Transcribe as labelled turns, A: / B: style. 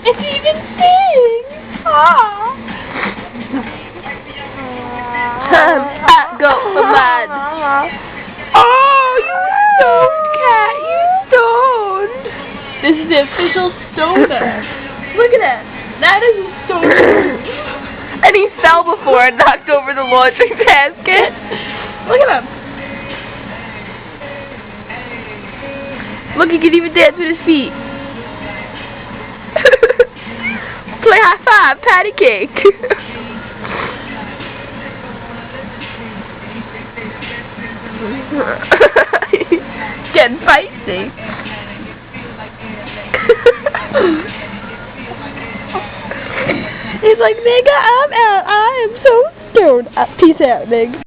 A: It's even sings! Aww!
B: Go, mad. Oh, you stoned, cat, you stoned.
A: This is the official stoner. Look at that. That is a stoner.
B: And he fell before and knocked over the laundry basket.
A: Look at him.
B: Look, he can even dance with his feet. Play high five, patty cake. Getting feisty. He's like, nigga, I'm out. I am so stoned. Peace out, nigga.